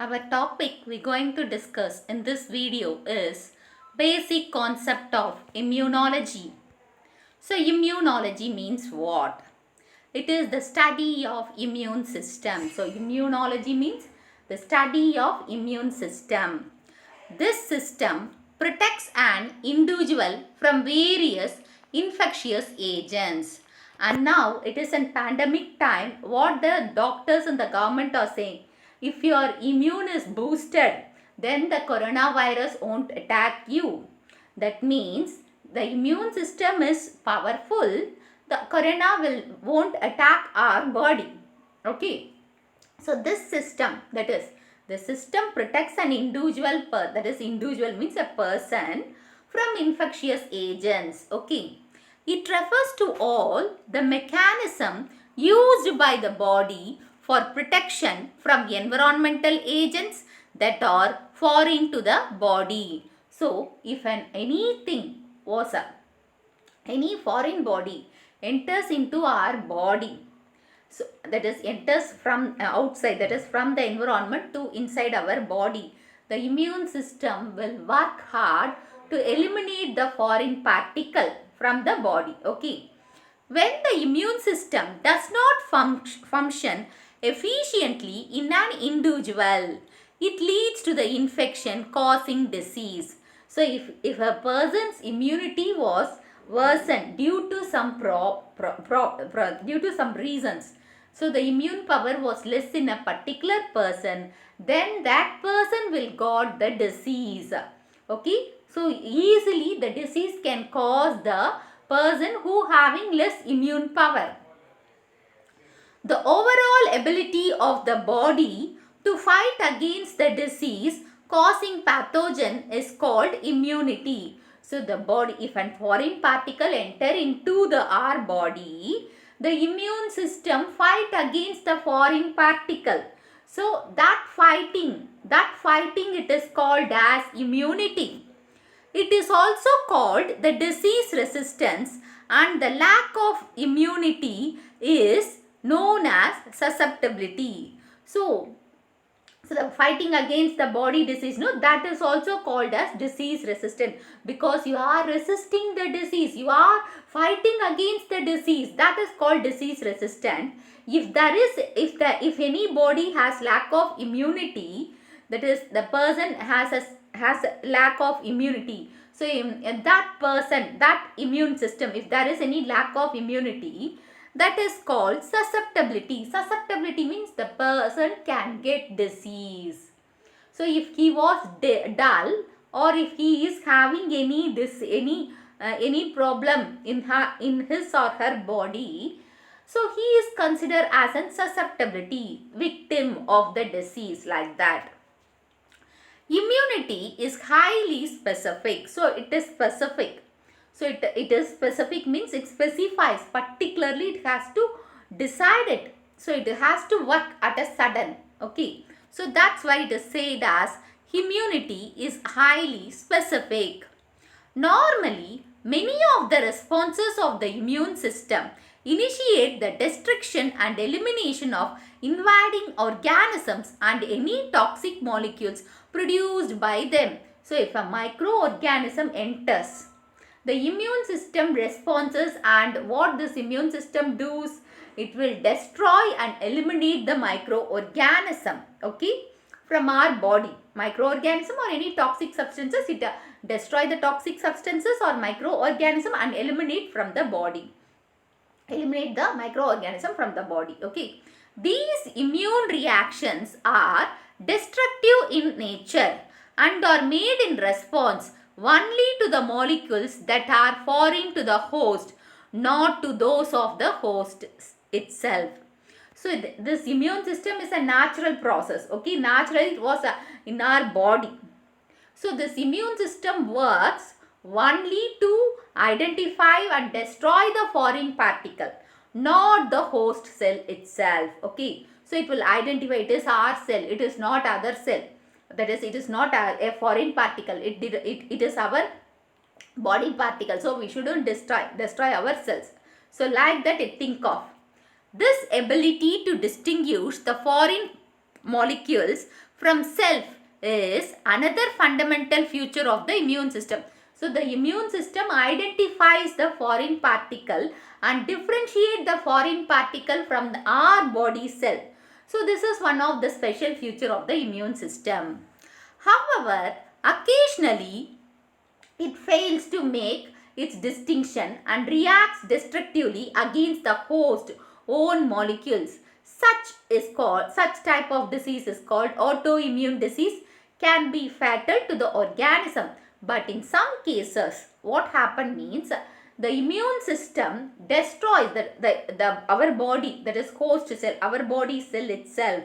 Our topic we're going to discuss in this video is basic concept of immunology. So immunology means what? It is the study of immune system. So immunology means the study of immune system. This system protects an individual from various infectious agents. And now it is in pandemic time, what the doctors and the government are saying, if your immune is boosted, then the coronavirus won't attack you. That means the immune system is powerful, the won't attack our body. Okay. So this system, that is, the system protects an individual, that is individual means a person, from infectious agents. Okay. It refers to all the mechanism used by the body for protection from environmental agents that are foreign to the body. So, if any foreign body enters into our body, so that is enters from outside, that is from the environment to inside our body, the immune system will work hard to eliminate the foreign particle from the body. Okay. When the immune system does not function efficiently in an individual, it leads to the infection causing disease. So if a person's immunity was worsened due to some due to some reasons, so the immune power was less in a particular person, then that person will got the disease. Okay. So easily the disease can cause the person who having less immune power. The overall ability of the body to fight against the disease causing pathogen is called immunity. So the body, if a foreign particle enter into our body, the immune system fight against the foreign particle. So that fighting it is called as immunity. It is also called the disease resistance, and the lack of immunity is known as susceptibility. So the fighting against the body disease, that is also called as disease resistant, because you are resisting the disease, you are fighting against the disease, that is called disease resistant. If anybody has lack of immunity, that is the person has a lack of immunity. So in that person, that immune system, if there is any lack of immunity, that is called susceptibility. Susceptibility means the person can get disease. So if he was dull, or if he is having any problem in his or her body, so he is considered as a susceptibility, victim of the disease, like that. Immunity is highly specific. So it is specific. So it is specific means it specifies, particularly it has to decide it. So it has to work at a sudden. Okay. So that's why it is said as immunity is highly specific. Normally, many of the responses of the immune system initiate the destruction and elimination of invading organisms and any toxic molecules produced by them. So if a microorganism enters, the immune system responses, and what this immune system does, it will destroy and eliminate the microorganism, okay, from our body. Microorganism or any toxic substances, it destroy the toxic substances or microorganism and eliminate from the body. Eliminate the microorganism from the body. Okay. These immune reactions are destructive in nature and are made in response only to the molecules that are foreign to the host, not to those of the host itself. So this immune system is a natural process. Okay. Naturally it was in our body. So this immune system works only to identify and destroy the foreign particle, not the host cell itself. Okay. So it will identify it is our cell, it is not other cell. That is, it is not a foreign particle, it is our body particle. So we shouldn't destroy our cells. So like that, think of this ability to distinguish the foreign molecules from self is another fundamental feature of the immune system. So the immune system identifies the foreign particle and differentiate the foreign particle from our body cell. So this is one of the special feature of the immune system. However, occasionally it fails to make its distinction and reacts destructively against the host own molecules. Such type of disease is called autoimmune disease, can be fatal to the organism. But in some cases, what happen means the immune system destroys our body, that is host cell, our body cell itself.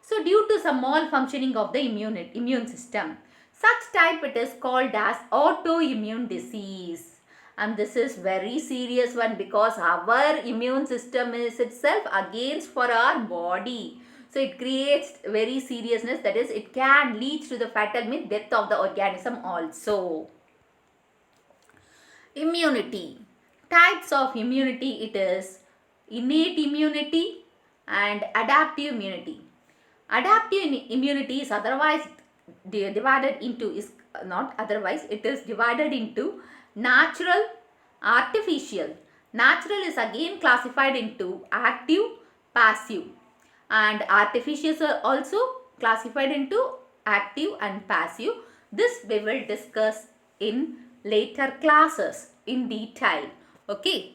So due to some malfunctioning of the immune system, such type it is called as autoimmune disease. And this is very serious one because our immune system is itself against for our body. So it creates very seriousness, that is it can lead to the fatal means death of the organism also. Immunity. Types of immunity it is innate immunity and adaptive immunity. Adaptive immunity is otherwise divided into, it is divided into natural, artificial. Natural is again classified into active, passive, and artificial is also classified into active and passive. This we will discuss in later classes in detail. Okay.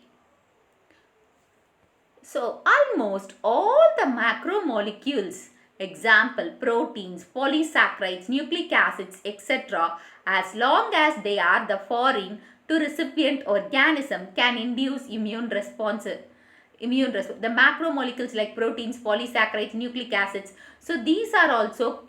So almost all the macromolecules, example proteins, polysaccharides, nucleic acids, etc., as long as they are the foreign to recipient organism, can induce immune response. The macromolecules like proteins, polysaccharides, nucleic acids, so these are also,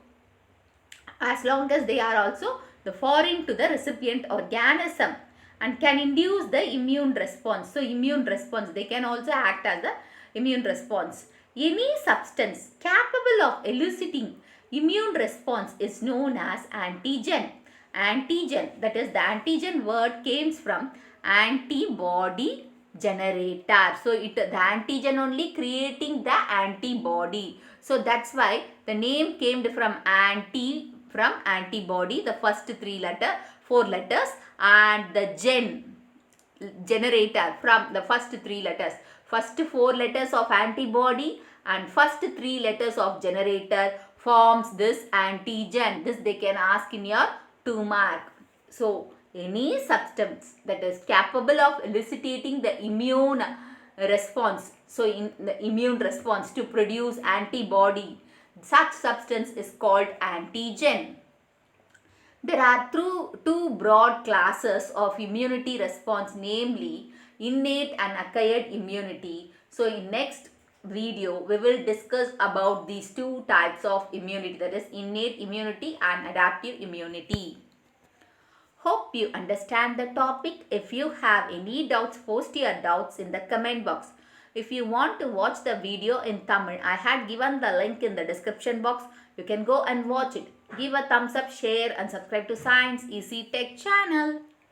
as long as they are also the foreign to the recipient organism and can induce the immune response. So immune response, they can also act as the immune response. Any substance capable of eliciting immune response is known as antigen. Antigen, that is the antigen word comes from antibody generator. So the antigen only creating the antibody. So that's why the name came from antibody, the first 4 letters, and the generator from the first 3 letters. First 4 letters of antibody and first 3 letters of generator forms this antigen. This they can ask in your 2 mark. So any substance that is capable of eliciting the immune response, so in the immune response to produce antibody, such substance is called antigen. There are two broad classes of immunity response, namely innate and acquired immunity. So in next video we will discuss about these 2 types of immunity, that is innate immunity and adaptive immunity. Hope you understand the topic. If you have any doubts, post your doubts in the comment box. If you want to watch the video in Tamil, I had given the link in the description box. You can go and watch it. Give a thumbs up, share and subscribe to Science Easy Tech channel.